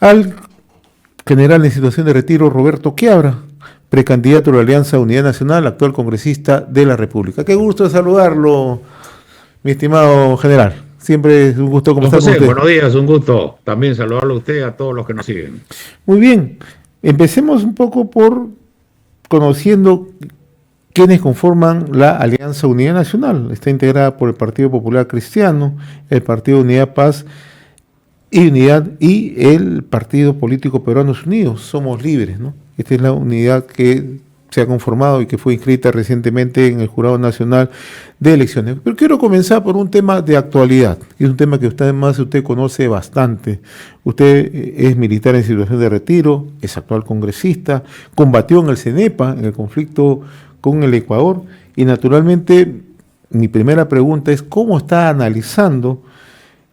al general en situación de retiro Roberto Quiabra, precandidato de la Alianza Unidad Nacional, actual congresista de la República. Qué gusto saludarlo, mi estimado general. Siempre es un gusto Don conversar con José, usted. buenos días, un gusto también saludarlo a usted y a todos los que nos siguen. Muy bien, empecemos un poco por conociendo quienes conforman la Alianza Unidad Nacional. Está integrada por el Partido Popular Cristiano, el Partido Unidad Paz y Unidad y el Partido Político Peruanos Unidos. Somos libres, ¿no? Esta es la unidad que se ha conformado y que fue inscrita recientemente en el Jurado Nacional de Elecciones. Pero quiero comenzar por un tema de actualidad, que es un tema que usted conoce bastante. Usted es militar en situación de retiro, es actual congresista, combatió en el CENEPA, en el conflicto con el Ecuador, y naturalmente mi primera pregunta es ¿cómo está analizando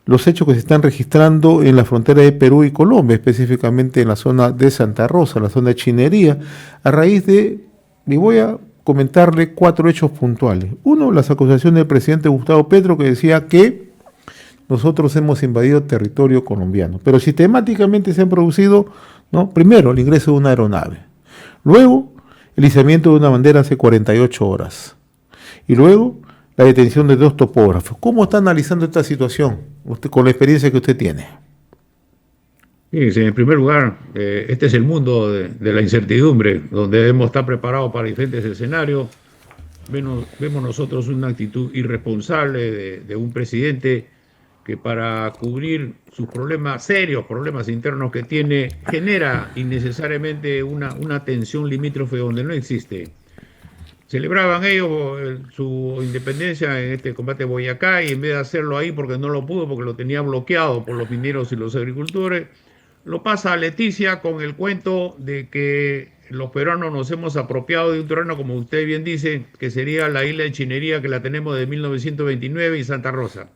los hechos que se están registrando en la frontera de Perú y Colombia, específicamente en la zona de Santa Rosa, la zona de Chinería, a raíz de, y voy a comentarle 4 hechos puntuales? Uno, las acusaciones del presidente Gustavo Petro, que decía que nosotros hemos invadido territorio colombiano, pero sistemáticamente se han producido, ¿no? Primero, el ingreso de una aeronave, luego el izamiento de una bandera hace 48 horas, y luego la detención de 2 topógrafos. ¿Cómo está analizando esta situación usted, con la experiencia que usted tiene? Fíjense, en primer lugar, este es el mundo de la incertidumbre, donde debemos estar preparados para diferentes escenarios. Vemos nosotros una actitud irresponsable de un presidente que para cubrir sus problemas serios, problemas internos que tiene, genera innecesariamente una tensión limítrofe donde no existe. Celebraban ellos su independencia en este combate de Boyacá y en vez de hacerlo ahí porque no lo pudo, porque lo tenía bloqueado por los mineros y los agricultores, lo pasa a Leticia con el cuento de que los peruanos nos hemos apropiado de un terreno, como usted bien dice, que sería la isla de Chinería, que la tenemos de 1929 y Santa Rosa.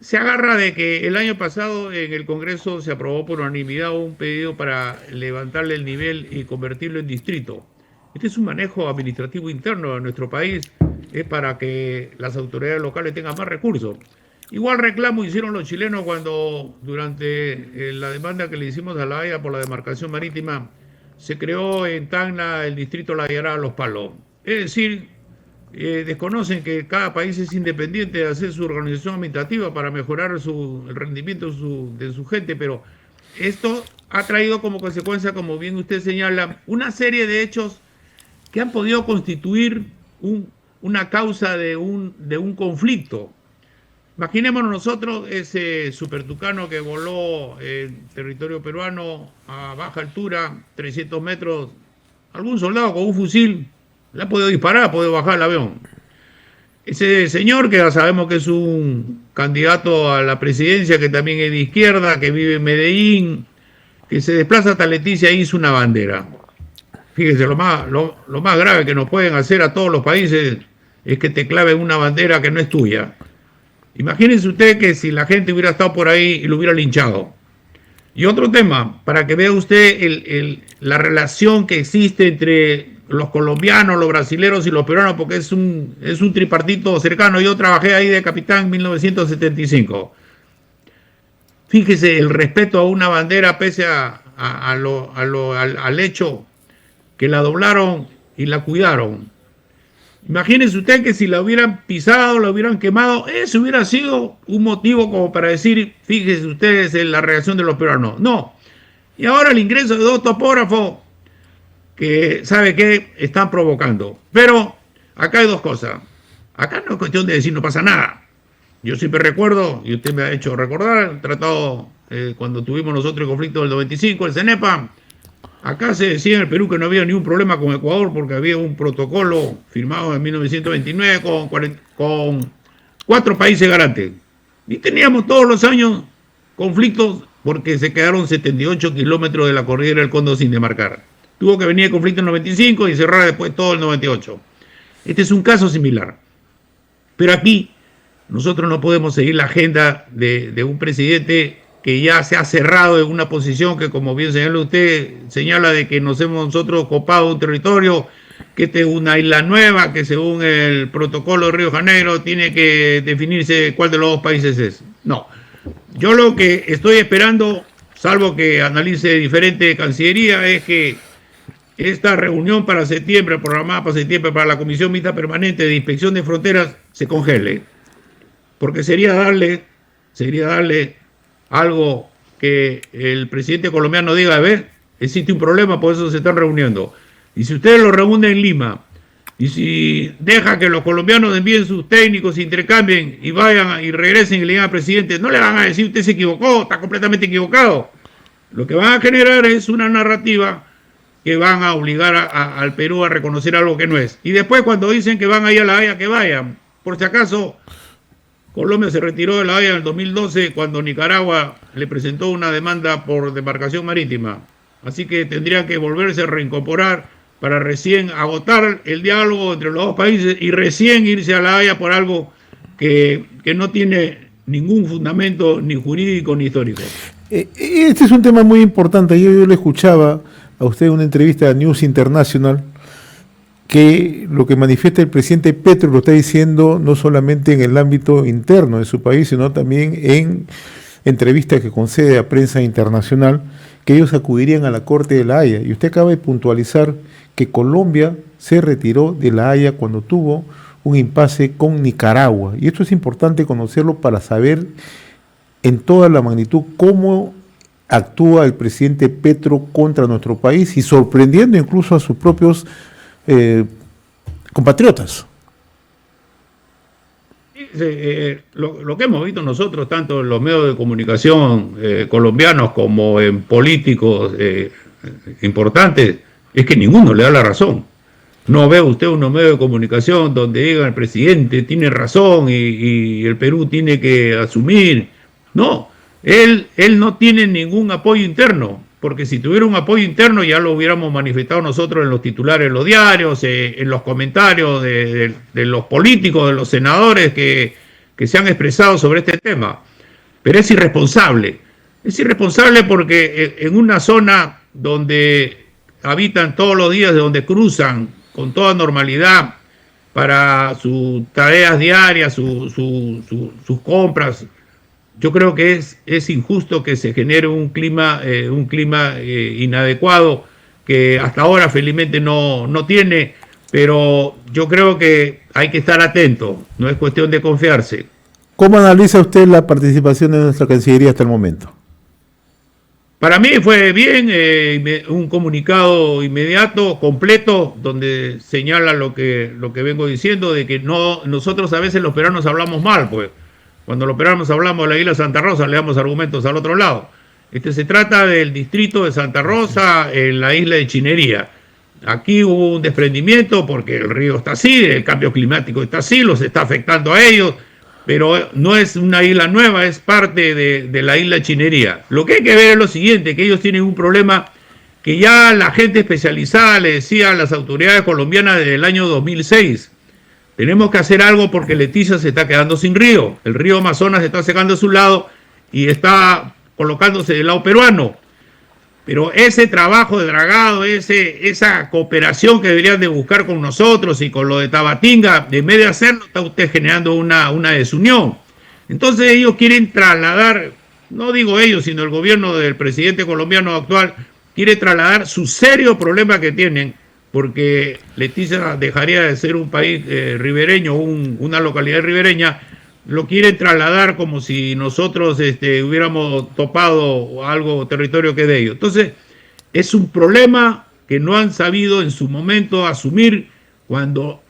Se agarra de que el año pasado en el Congreso se aprobó por unanimidad un pedido para levantarle el nivel y convertirlo en distrito. Este es un manejo administrativo interno de nuestro país, es para que las autoridades locales tengan más recursos. Igual reclamo hicieron los chilenos cuando durante la demanda que le hicimos a La Haya por la demarcación marítima se creó en Tacna el distrito La Yará Los Palos. Es decir, desconocen que cada país es independiente de hacer su organización administrativa para mejorar el rendimiento de su gente, pero esto ha traído como consecuencia, como bien usted señala, una serie de hechos que han podido constituir una causa de un conflicto. Imaginémonos nosotros ese supertucano que voló en territorio peruano a baja altura, 300 metros, algún soldado con un fusil le ha podido disparar, ha podido bajar el avión. Ese señor, que ya sabemos que es un candidato a la presidencia, que también es de izquierda, que vive en Medellín, que se desplaza hasta Leticia y hizo una bandera. Fíjese, lo más grave que nos pueden hacer a todos los países es que te claven una bandera que no es tuya. Imagínense usted que si la gente hubiera estado por ahí y lo hubiera linchado. Y otro tema, para que vea usted la relación que existe entre los colombianos, los brasileños y los peruanos, porque es un tripartito cercano. Yo trabajé ahí de capitán en 1975. Fíjese el respeto a una bandera pese al hecho que la doblaron y la cuidaron. Imagínense usted que si la hubieran pisado, la hubieran quemado, ese hubiera sido un motivo como para decir, fíjense ustedes en la reacción de los peruanos. No. Y ahora el ingreso de 2 topógrafos que, ¿sabe qué?, están provocando. Pero acá hay 2 cosas. Acá no es cuestión de decir no pasa nada. Yo siempre recuerdo, y usted me ha hecho recordar, el tratado cuando tuvimos nosotros el conflicto del 95, el CENEPA. Acá se decía en el Perú que no había ningún problema con Ecuador porque había un protocolo firmado en 1929 con 4 países garantes. Y teníamos todos los años conflictos porque se quedaron 78 kilómetros de la cordillera del Cóndor sin demarcar. Tuvo que venir el conflicto en el 95 y cerrar después todo el 98. Este es un caso similar. Pero aquí nosotros no podemos seguir la agenda de un presidente que ya se ha cerrado en una posición que, como bien señala usted, señala de que nos hemos nosotros copado un territorio, que esta es una isla nueva, que según el protocolo de Río de Janeiro tiene que definirse cuál de los 2 países es. No, yo lo que estoy esperando salvo que analice diferente Cancillería, es que esta reunión para septiembre, programada para septiembre para la Comisión Mixta Permanente de Inspección de Fronteras, se congele. Porque sería darle algo que el presidente colombiano diga, ver, existe un problema, por eso se están reuniendo. Y si ustedes lo reúnen en Lima, y si deja que los colombianos envíen sus técnicos, se intercambien y vayan y regresen y le digan al presidente, no le van a decir usted se equivocó, está completamente equivocado. Lo que van a generar es una narrativa que van a obligar al Perú a reconocer algo que no es. Y después cuando dicen que van a ir a La Haya, que vayan. Por si acaso, Colombia se retiró de La Haya en el 2012 cuando Nicaragua le presentó una demanda por demarcación marítima. Así que tendrían que volverse a reincorporar para recién agotar el diálogo entre los dos países y recién irse a La Haya por algo que no tiene ningún fundamento ni jurídico ni histórico. Este es un tema muy importante. Yo le escuchaba a usted en una entrevista a News International que lo que manifiesta el presidente Petro lo está diciendo no solamente en el ámbito interno de su país, sino también en entrevistas que concede a prensa internacional, que ellos acudirían a la Corte de La Haya. Y usted acaba de puntualizar que Colombia se retiró de La Haya cuando tuvo un impasse con Nicaragua. Y esto es importante conocerlo para saber en toda la magnitud cómo actúa el presidente Petro contra nuestro país y sorprendiendo incluso a sus propios compatriotas. Lo que hemos visto nosotros, tanto en los medios de comunicación colombianos como en políticos importantes, es que ninguno le da la razón. No ve usted unos medios de comunicación donde digan el presidente tiene razón y el Perú tiene que asumir. No, él no tiene ningún apoyo interno, porque si tuviera un apoyo interno ya lo hubiéramos manifestado nosotros en los titulares de los diarios, en los comentarios de los políticos, de los senadores que se han expresado sobre este tema. Pero es irresponsable porque en una zona donde habitan todos los días, de donde cruzan con toda normalidad para sus tareas diarias, sus compras, yo creo que es injusto que se genere un clima inadecuado que hasta ahora felizmente no tiene, pero yo creo que hay que estar atento, no es cuestión de confiarse. ¿Cómo analiza usted la participación de nuestra Cancillería hasta el momento? Para mí fue bien, un comunicado inmediato, completo, donde señala lo que vengo diciendo, de que nosotros a veces los peruanos hablamos mal, pues. Cuando los peruanos hablamos de la isla Santa Rosa, le damos argumentos al otro lado. Se trata del distrito de Santa Rosa, en la isla de Chinería. Aquí hubo un desprendimiento porque el río está así, el cambio climático está así, los está afectando a ellos, pero no es una isla nueva, es parte de la isla de Chinería. Lo que hay que ver es lo siguiente, que ellos tienen un problema que ya la gente especializada le decía a las autoridades colombianas desde el año 2006. Tenemos que hacer algo porque Leticia se está quedando sin río. El río Amazonas se está secando a su lado y está colocándose del lado peruano. Pero ese trabajo de dragado, esa cooperación que deberían de buscar con nosotros y con lo de Tabatinga, en vez de hacerlo, está usted generando una desunión. Entonces ellos quieren trasladar, no digo ellos, sino el gobierno del presidente colombiano actual, quiere trasladar su serio problema que tienen, porque Leticia dejaría de ser un país ribereño, una localidad ribereña, lo quieren trasladar como si nosotros hubiéramos topado algo, territorio que es de ellos. Entonces, es un problema que no han sabido en su momento asumir, cuando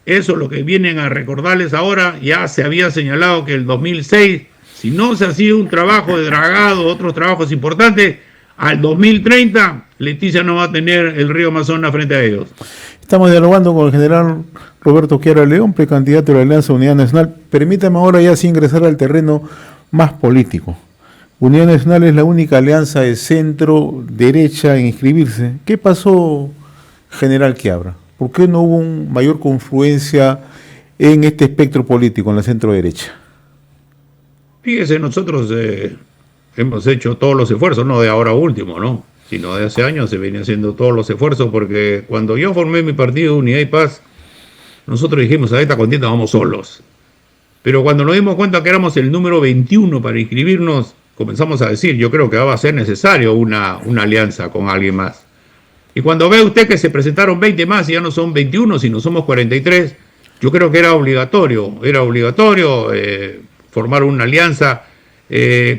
eso es lo que vienen a recordarles ahora. Ya se había señalado que el 2006, si no se hacía un trabajo de dragado, otros trabajos importantes, al 2030 Leticia no va a tener el río Amazonas frente a ellos. Estamos dialogando con el general Roberto Chiara León, precandidato de la Alianza Unidad Nacional. Permítame ahora ya sí ingresar al terreno más político. Unidad Nacional es la única alianza de centro-derecha en inscribirse. ¿Qué pasó, general Quiabra? ¿Por qué no hubo una mayor confluencia en este espectro político, en la centro-derecha? Fíjese, nosotros hemos hecho todos los esfuerzos, no de ahora último, ¿no?, sino de hace años se venía haciendo todos los esfuerzos, porque cuando yo formé mi partido Unidad y Paz, nosotros dijimos, a esta contienda vamos solos. Pero cuando nos dimos cuenta que éramos el número 21 para inscribirnos, comenzamos a decir, yo creo que va a ser necesario una alianza con alguien más. Y cuando ve usted que se presentaron 20 más y ya no son 21, sino somos 43, yo creo que era obligatorio formar una alianza,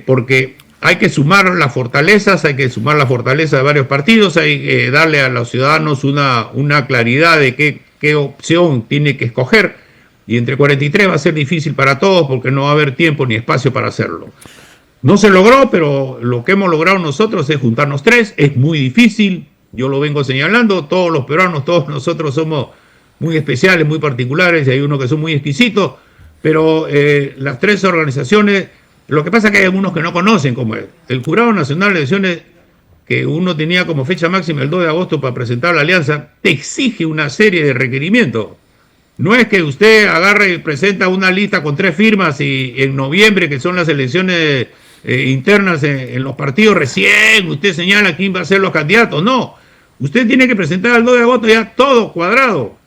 porque hay que sumar las fortalezas, hay que sumar la fortaleza de varios partidos, hay que darle a los ciudadanos una claridad de qué opción tiene que escoger, y entre 43 va a ser difícil para todos porque no va a haber tiempo ni espacio para hacerlo. No se logró, pero lo que hemos logrado nosotros es juntarnos 3, es muy difícil, yo lo vengo señalando, todos los peruanos, todos nosotros somos muy especiales, muy particulares, y hay unos que son muy exquisitos, pero las 3 organizaciones, lo que pasa es que hay algunos que no conocen, como el Jurado Nacional de Elecciones, que uno tenía como fecha máxima el 2 de agosto para presentar la alianza, te exige una serie de requerimientos. No es que usted agarre y presenta una lista con 3 firmas y en noviembre, que son las elecciones internas en los partidos, recién usted señala quién va a ser los candidatos. No, usted tiene que presentar el 2 de agosto ya todo cuadrado.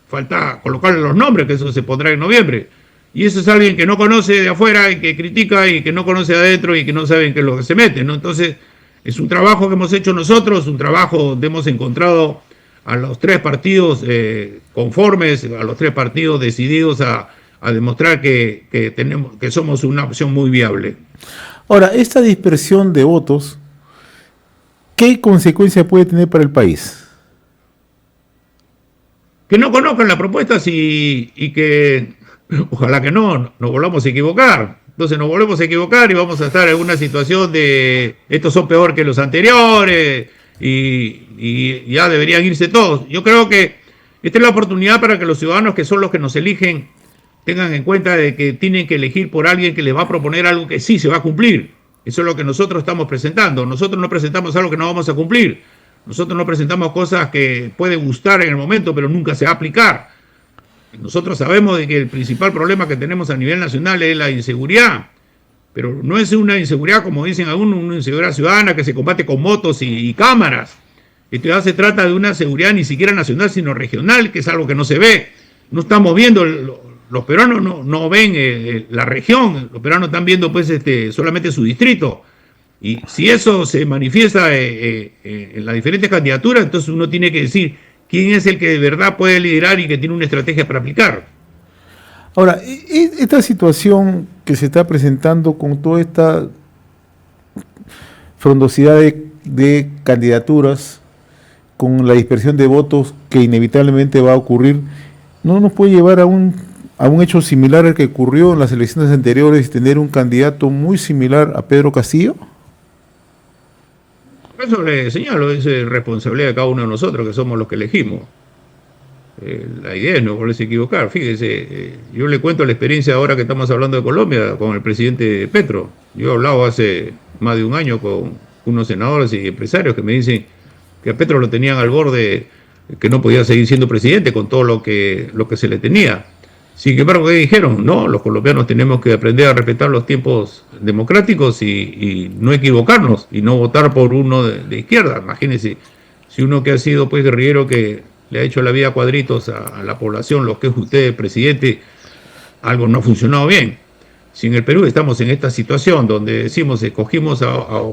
Falta colocarle los nombres, que eso se pondrá en noviembre. Y eso es alguien que no conoce de afuera y que critica y que no conoce de adentro y que no sabe en qué es lo que se mete, ¿no? Entonces, es un trabajo que hemos hecho nosotros, un trabajo donde hemos encontrado a los 3 partidos conformes, a los 3 partidos decididos a demostrar que somos una opción muy viable. Ahora, esta dispersión de votos, ¿qué consecuencia puede tener para el país? Que no conozcan las propuestas y que ojalá que no nos volvamos a equivocar. Entonces nos volvemos a equivocar y vamos a estar en una situación de estos son peor que los anteriores y ya deberían irse todos. Yo creo que esta es la oportunidad para que los ciudadanos, que son los que nos eligen, tengan en cuenta de que tienen que elegir por alguien que les va a proponer algo que sí se va a cumplir. Eso es lo que nosotros estamos presentando. Nosotros no presentamos algo que no vamos a cumplir. Nosotros no presentamos cosas que pueden gustar en el momento, pero nunca se va a aplicar. Nosotros sabemos de que el principal problema que tenemos a nivel nacional es la inseguridad, pero no es una inseguridad, como dicen algunos, una inseguridad ciudadana que se combate con motos y cámaras. Esto ya se trata de una seguridad ni siquiera nacional, sino regional, que es algo que no se ve. No estamos viendo, los peruanos no ven la región, los peruanos están viendo pues solamente su distrito. Y si eso se manifiesta en las diferentes candidaturas, entonces uno tiene que decir quién es el que de verdad puede liderar y que tiene una estrategia para aplicar. Ahora, esta situación que se está presentando con toda esta frondosidad de candidaturas, con la dispersión de votos que inevitablemente va a ocurrir, ¿no nos puede llevar a un hecho similar al que ocurrió en las elecciones anteriores y tener un candidato muy similar a Pedro Castillo? Eso le señalo, es responsabilidad de cada uno de nosotros, que somos los que elegimos. La idea es no volverse a equivocar. Fíjese, yo le cuento la experiencia ahora que estamos hablando de Colombia con el presidente Petro. Yo he hablado hace más de un año con unos senadores y empresarios que me dicen que a Petro lo tenían al borde, que no podía seguir siendo presidente con todo lo que se le tenía. Sin embargo, ¿qué dijeron? No, los colombianos tenemos que aprender a respetar los tiempos democráticos y no equivocarnos y no votar por uno de izquierda. Imagínense, si uno que ha sido pues guerrillero, que le ha hecho la vida a cuadritos a la población, lo que es usted, presidente, algo no ha funcionado bien. Si en el Perú estamos en esta situación donde decimos, escogimos a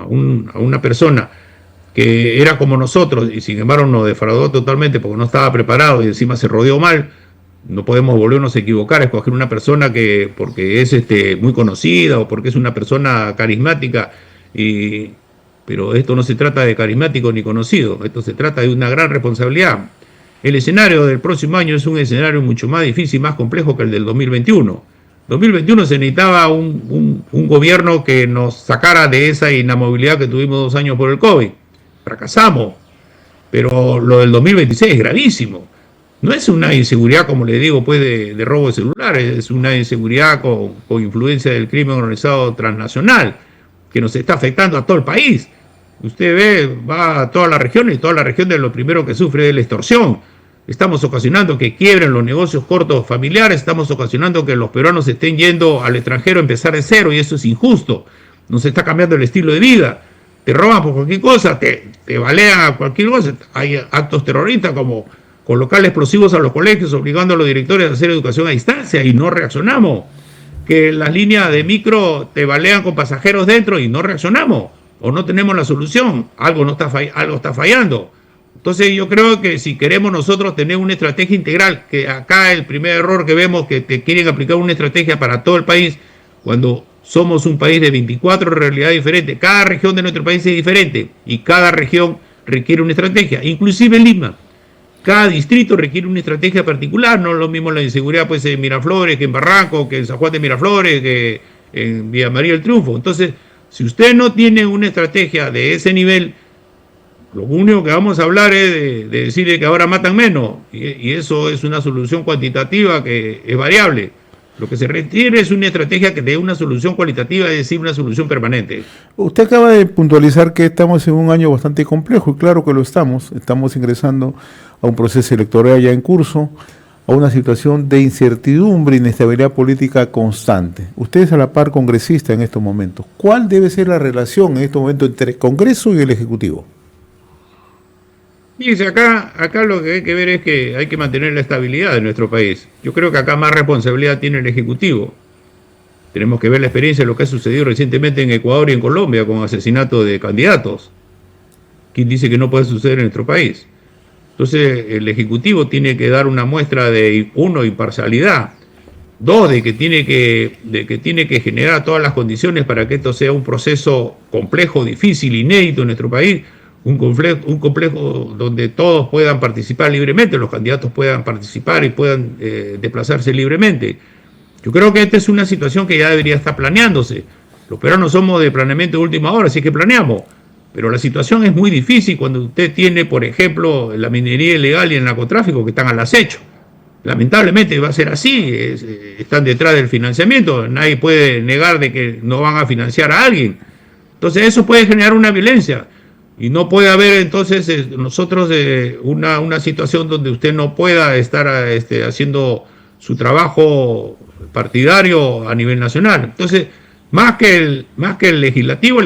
una persona que era como nosotros y sin embargo nos defraudó totalmente porque no estaba preparado y encima se rodeó mal, no podemos volvernos a equivocar, escoger una persona que porque es muy conocida o porque es una persona carismática, pero esto no se trata de carismático ni conocido, esto se trata de una gran responsabilidad. El escenario del próximo año es un escenario mucho más difícil, más complejo que el del 2021. 2021 se necesitaba un gobierno que nos sacara de esa inamovilidad que tuvimos 2 años por el COVID. Fracasamos, pero lo del 2026 es gravísimo. No es una inseguridad, como le digo, pues de robo de celulares, es una inseguridad con influencia del crimen organizado transnacional, que nos está afectando a todo el país. Usted ve, va a toda la región y toda la región de lo primero que sufre es la extorsión. Estamos ocasionando que quiebren los negocios cortos familiares, estamos ocasionando que los peruanos estén yendo al extranjero a empezar de cero y eso es injusto. Nos está cambiando el estilo de vida. Te roban por cualquier cosa, te balean a cualquier cosa. Hay actos terroristas como colocar explosivos a los colegios, obligando a los directores a hacer educación a distancia y no reaccionamos. que las líneas de micro te balean con pasajeros dentro y no reaccionamos o no tenemos la solución, algo está fallando. Entonces yo creo que si queremos nosotros tener una estrategia integral, que acá el primer error que vemos que te quieren aplicar una estrategia para todo el país, cuando somos un país de 24 realidades diferentes, cada región de nuestro país es diferente y cada región requiere una estrategia, inclusive Lima. Cada distrito requiere una estrategia particular, no es lo mismo la inseguridad pues en Miraflores, que en Barranco, que en San Juan de Miraflores, que en Villa María del Triunfo. Entonces, si usted no tiene una estrategia de ese nivel, lo único que vamos a hablar es de decirle que ahora matan menos, y eso es una solución cuantitativa que es variable. Lo que se requiere es una estrategia que dé una solución cualitativa, es decir, una solución permanente. Usted acaba de puntualizar que estamos en un año bastante complejo, y claro que lo estamos. Estamos ingresando a un proceso electoral ya en curso, a una situación de incertidumbre e inestabilidad política constante. Usted es a la par congresista en estos momentos. ¿Cuál debe ser la relación en estos momentos entre el Congreso y el Ejecutivo? Fíjese, acá lo que hay que ver es que hay que mantener la estabilidad de nuestro país. Yo creo que acá más responsabilidad tiene el Ejecutivo. Tenemos que ver la experiencia de lo que ha sucedido recientemente en Ecuador y en Colombia con asesinato de candidatos. ¿Quién dice que no puede suceder en nuestro país? Entonces el Ejecutivo tiene que dar una muestra de, uno, imparcialidad, dos, de que tiene que generar todas las condiciones para que esto sea un proceso complejo, difícil, inédito en nuestro país, un complejo donde todos puedan participar libremente, los candidatos puedan participar y puedan desplazarse libremente. Yo creo que esta es una situación que ya debería estar planeándose. Los peruanos somos de planeamiento de última hora, así que planeamos. Pero la situación es muy difícil cuando usted tiene, por ejemplo, la minería ilegal y el narcotráfico que están al acecho. Lamentablemente va a ser así, están detrás del financiamiento, nadie puede negar de que no van a financiar a alguien. Entonces eso puede generar una violencia. Y no puede haber entonces nosotros una situación donde usted no pueda estar haciendo su trabajo partidario a nivel nacional. Entonces, más que el legislativo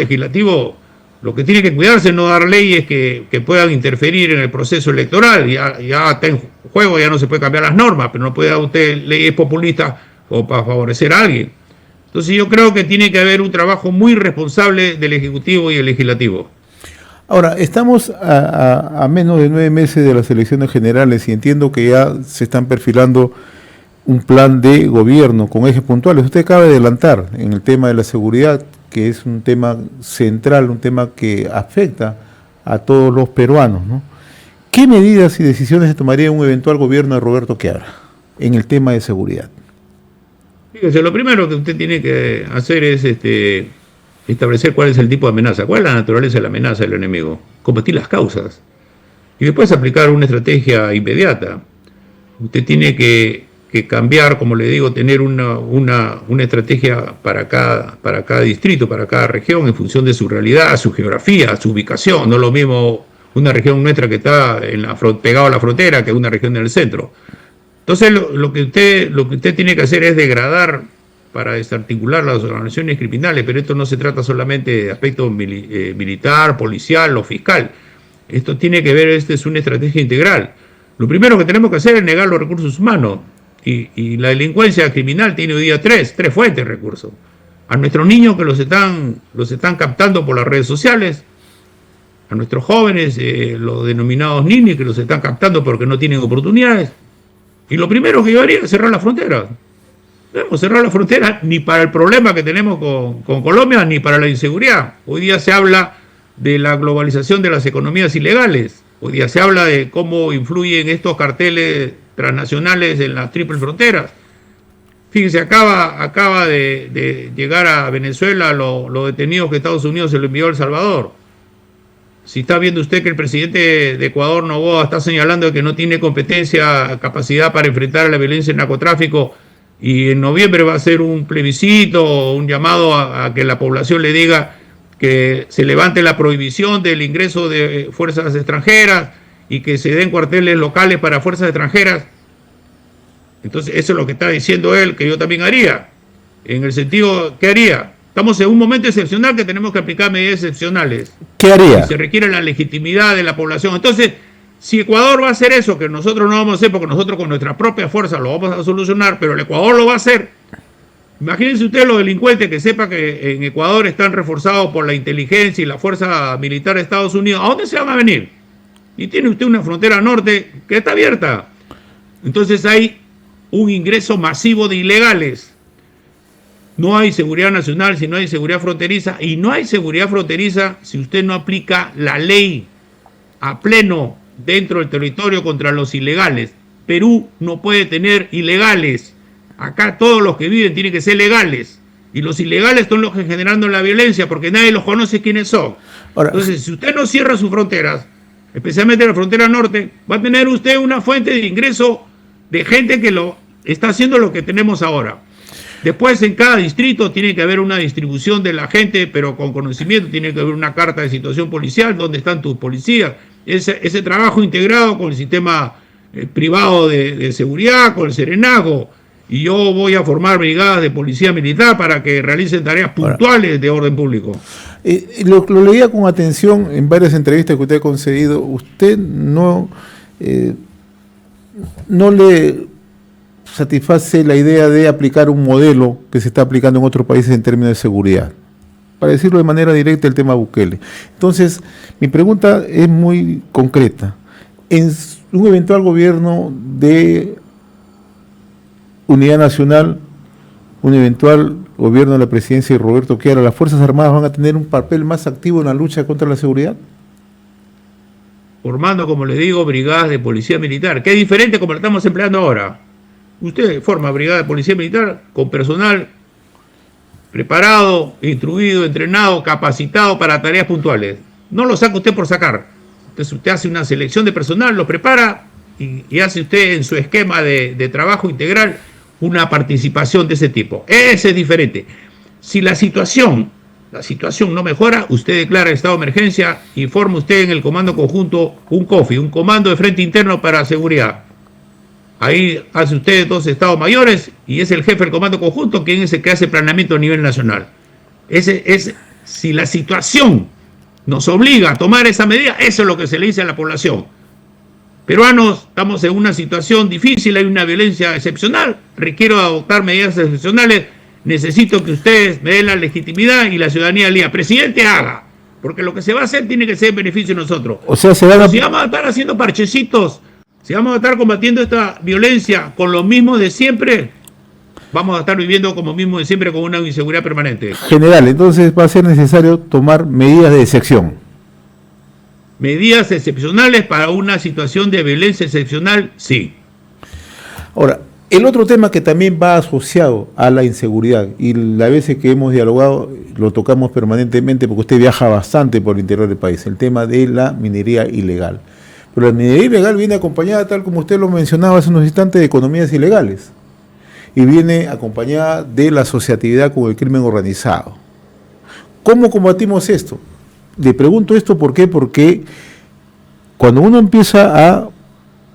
lo que tiene que cuidarse es no dar leyes que puedan interferir en el proceso electoral. Ya está en juego, ya no se puede cambiar las normas, pero no puede dar usted leyes populistas o para favorecer a alguien. Entonces yo creo que tiene que haber un trabajo muy responsable del Ejecutivo y el Legislativo. Ahora, estamos a menos de 9 meses de las elecciones generales y entiendo que ya se están perfilando un plan de gobierno con ejes puntuales. Usted acaba de adelantar en el tema de la seguridad, que es un tema central, un tema que afecta a todos los peruanos, ¿no? ¿Qué medidas y decisiones se tomaría un eventual gobierno de Roberto Quiabra en el tema de seguridad? Fíjese, lo primero que usted tiene que hacer es establecer cuál es el tipo de amenaza, cuál es la naturaleza de la amenaza del enemigo, combatir las causas y después aplicar una estrategia inmediata. Usted tiene que cambiar, como le digo, tener una estrategia para cada distrito, para cada región, en función de su realidad, su geografía, su ubicación. No es lo mismo una región nuestra que está pegado a la frontera que una región en el centro. Entonces lo que usted tiene que hacer es degradar para desarticular las organizaciones criminales, pero esto no se trata solamente de aspecto militar, policial o fiscal. Esto tiene que ver, es una estrategia integral. Lo primero que tenemos que hacer es negar los recursos humanos. Y la delincuencia criminal tiene hoy día tres fuentes de recursos. A nuestros niños que los están captando por las redes sociales, a nuestros jóvenes, los denominados ninis, que los están captando porque no tienen oportunidades. Y lo primero que yo haría es cerrar la frontera. Debemos cerrar la frontera ni para el problema que tenemos con Colombia, ni para la inseguridad. Hoy día se habla de la globalización de las economías ilegales. Hoy día se habla de cómo influyen estos carteles transnacionales en las triples fronteras. Fíjense, acaba de llegar a Venezuela los detenidos que Estados Unidos se lo envió a El Salvador. Si está viendo usted que el presidente de Ecuador, Noboa, está señalando que no tiene competencia, capacidad para enfrentar la violencia y el narcotráfico, y en noviembre va a ser un plebiscito, un llamado a que la población le diga que se levante la prohibición del ingreso de fuerzas extranjeras y que se den cuarteles locales para fuerzas extranjeras. Entonces eso es lo que está diciendo él, que yo también haría. En el sentido, ¿qué haría? Estamos en un momento excepcional que tenemos que aplicar medidas excepcionales. ¿Qué haría? Y se requiere la legitimidad de la población. Entonces, si Ecuador va a hacer eso, que nosotros no vamos a hacer, porque nosotros con nuestra propia fuerza lo vamos a solucionar, pero el Ecuador lo va a hacer, Imagínense ustedes los delincuentes que sepan que en Ecuador están reforzados por la inteligencia y la fuerza militar de Estados Unidos. ¿A dónde se van a venir? Y tiene usted una frontera norte que está abierta. Entonces hay un ingreso masivo de ilegales. No hay seguridad nacional si no hay seguridad fronteriza. Y no hay seguridad fronteriza si usted no aplica la ley a pleno dentro del territorio contra los ilegales. Perú no puede tener ilegales. Acá todos los que viven tienen que ser legales. Y los ilegales son los que generan la violencia porque nadie los conoce quiénes son. Ahora, entonces, si usted no cierra sus fronteras, especialmente la frontera norte, va a tener usted una fuente de ingreso de gente que lo está haciendo lo que tenemos ahora. Después, en cada distrito tiene que haber una distribución de la gente, pero con conocimiento, tiene que haber una carta de situación policial, donde están tus policías, ese trabajo integrado con el sistema privado de seguridad, con el serenazgo. Y yo voy a formar brigadas de policía militar para que realicen tareas puntuales de orden público. Lo leía con atención en varias entrevistas que usted ha concedido. Usted no le satisface la idea de aplicar un modelo que se está aplicando en otros países en términos de seguridad. Para decirlo de manera directa, el tema Bukele. Entonces, mi pregunta es muy concreta. En un eventual gobierno de unidad nacional, un eventual gobierno de la presidencia de Roberto Chiara, ¿las Fuerzas Armadas van a tener un papel más activo en la lucha contra la seguridad? Formando, como les digo, brigadas de policía militar, que es diferente como lo estamos empleando ahora. Usted forma brigada de policía militar con personal preparado, instruido, entrenado, capacitado para tareas puntuales. No lo saca usted por sacar. Entonces usted hace una selección de personal, lo prepara y hace usted en su esquema de trabajo integral una participación de ese tipo. Ese es diferente. Si la situación no mejora, usted declara estado de emergencia y forma usted en el comando conjunto un COFI, un comando de frente interno para seguridad. Ahí hace usted 2 estados mayores y es el jefe del comando conjunto quien es el que hace planeamiento a nivel nacional. Si la situación nos obliga a tomar esa medida, eso es lo que se le dice a la población. Peruanos, estamos en una situación difícil, hay una violencia excepcional, requiero adoptar medidas excepcionales, necesito que ustedes me den la legitimidad y la ciudadanía le diga, presidente, haga, porque lo que se va a hacer tiene que ser en beneficio de nosotros. O sea, si vamos a estar haciendo parchecitos, si vamos a estar combatiendo esta violencia con lo mismo de siempre, vamos a estar viviendo como mismo de siempre con una inseguridad permanente. General, entonces va a ser necesario tomar medidas de excepción. Medidas excepcionales para una situación de violencia excepcional, sí. Ahora, el otro tema que también va asociado a la inseguridad, y las veces que hemos dialogado lo tocamos permanentemente porque usted viaja bastante por el interior del país, el tema de la minería ilegal. Pero la minería ilegal viene acompañada, tal como usted lo mencionaba hace unos instantes, de economías ilegales. Y viene acompañada de la asociatividad con el crimen organizado. ¿Cómo combatimos esto? Le pregunto esto ¿por qué? Porque cuando uno empieza a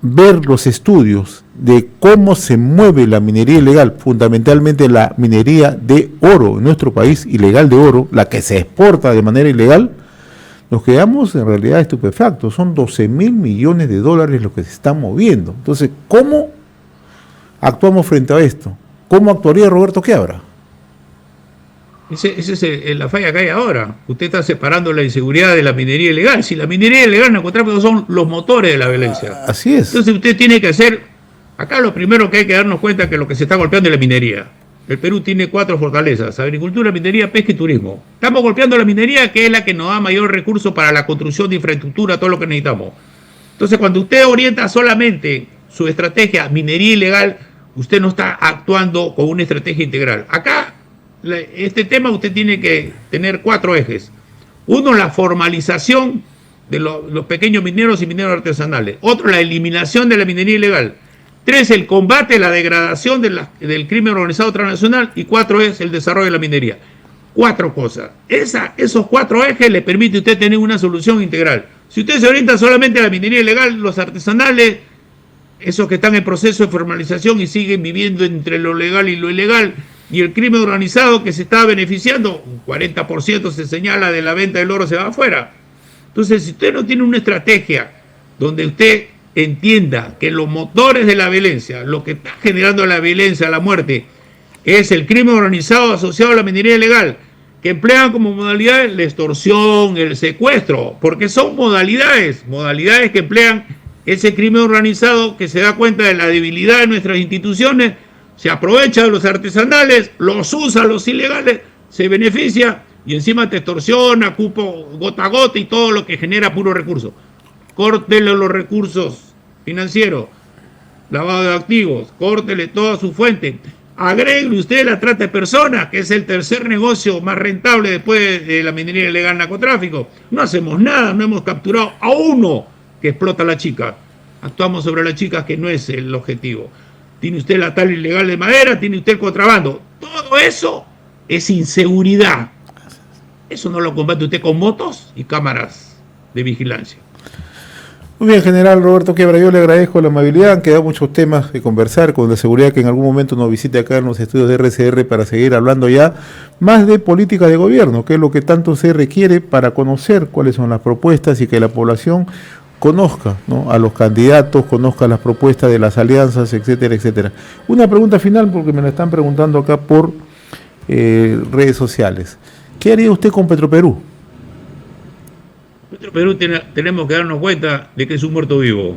ver los estudios de cómo se mueve la minería ilegal, fundamentalmente la minería de oro en nuestro país, ilegal de oro, la que se exporta de manera ilegal, nos quedamos en realidad estupefactos. Son 12.000 millones de dólares los que se están moviendo. Entonces, ¿cómo actuamos frente a esto? ¿Cómo actuaría Roberto Chiara? Esa es la falla que hay ahora. Usted está separando la inseguridad de la minería ilegal. Si la minería ilegal y el narcotráfico son los motores de la violencia. Así es. Entonces usted tiene que hacer, acá lo primero que hay que darnos cuenta es que lo que se está golpeando es la minería. El Perú tiene 4 fortalezas: agricultura, minería, pesca y turismo. Estamos golpeando la minería, que es la que nos da mayor recurso para la construcción de infraestructura, todo lo que necesitamos. Entonces cuando usted orienta solamente su estrategia minería ilegal, usted no está actuando con una estrategia integral. Acá este tema usted tiene que tener 4 ejes. Uno, la formalización de los pequeños mineros y mineros artesanales. Otro, la eliminación de la minería ilegal. 3, el combate, la degradación del crimen organizado transnacional. Y 4 es el desarrollo de la minería. 4 cosas. Esos 4 ejes le permite a usted tener una solución integral. Si usted se orienta solamente a la minería ilegal, los artesanales, esos que están en proceso de formalización y siguen viviendo entre lo legal y lo ilegal, y el crimen organizado que se está beneficiando, un 40% se señala de la venta del oro se va afuera. Entonces, si usted no tiene una estrategia donde usted entienda que los motores de la violencia, lo que está generando la violencia, la muerte, es el crimen organizado asociado a la minería ilegal, que emplean como modalidad la extorsión, el secuestro, porque son modalidades que emplean ese crimen organizado que se da cuenta de la debilidad de nuestras instituciones, se aprovecha de los artesanales, los usa los ilegales, se beneficia y encima te extorsiona, cupo gota a gota y todo lo que genera puro recurso. Córtele los recursos financieros, lavado de activos, córtele toda su fuente. Agregue usted la trata de personas, que es el tercer negocio más rentable después de la minería ilegal, narcotráfico. No hacemos nada, no hemos capturado a uno que explota a la chica. Actuamos sobre la chica, que no es el objetivo. Tiene usted la tala ilegal de madera, tiene usted el contrabando. Todo eso es inseguridad. Eso no lo combate usted con motos y cámaras de vigilancia. Muy bien, general Roberto Quiebra, yo le agradezco la amabilidad. Han quedado muchos temas de conversar, con la seguridad que en algún momento nos visite acá en los estudios de RCR para seguir hablando ya más de política de gobierno, que es lo que tanto se requiere para conocer cuáles son las propuestas y que la población conozca, ¿no?, a los candidatos, conozca las propuestas de las alianzas, etcétera, etcétera. Una pregunta final, porque me la están preguntando acá por redes sociales. ¿Qué haría usted con Petroperú? Perú tenemos que darnos cuenta de que es un muerto vivo.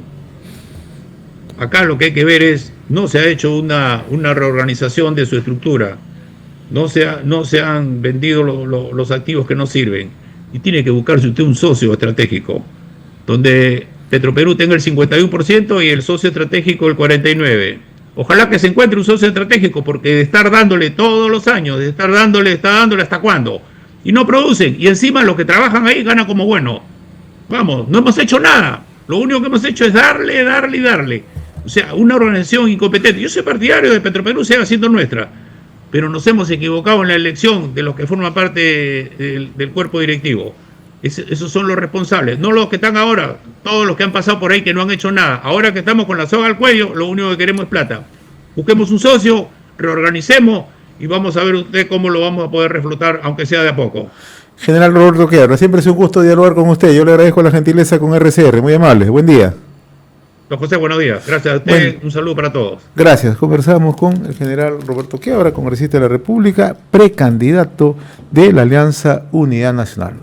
Acá lo que hay que ver es, no se ha hecho una reorganización de su estructura, no se han vendido los activos que no sirven, y tiene que buscarse usted un socio estratégico, donde Petroperú tenga el 51% y el socio estratégico el 49%. Ojalá que se encuentre un socio estratégico, porque de estar dándole todos los años, está dándole hasta cuándo, y no producen, y encima los que trabajan ahí ganan como bueno. Vamos, no hemos hecho nada, lo único que hemos hecho es darle. O sea, una organización incompetente. Yo soy partidario de Petroperú siga siendo nuestra, pero nos hemos equivocado en la elección de los que forman parte del cuerpo directivo. Esos son los responsables, no los que están ahora, todos los que han pasado por ahí que no han hecho nada. Ahora que estamos con la soga al cuello, lo único que queremos es plata. Busquemos un socio, reorganicemos y vamos a ver usted cómo lo vamos a poder reflotar, aunque sea de a poco. General Roberto Quiebra, siempre es un gusto dialogar con usted. Yo le agradezco la gentileza con RCR. Muy amable. Buen día. Don José, buenos días. Gracias a usted. Un saludo para todos. Gracias. Conversamos con el general Roberto Quiebra, congresista de la República, precandidato de la Alianza Unidad Nacional.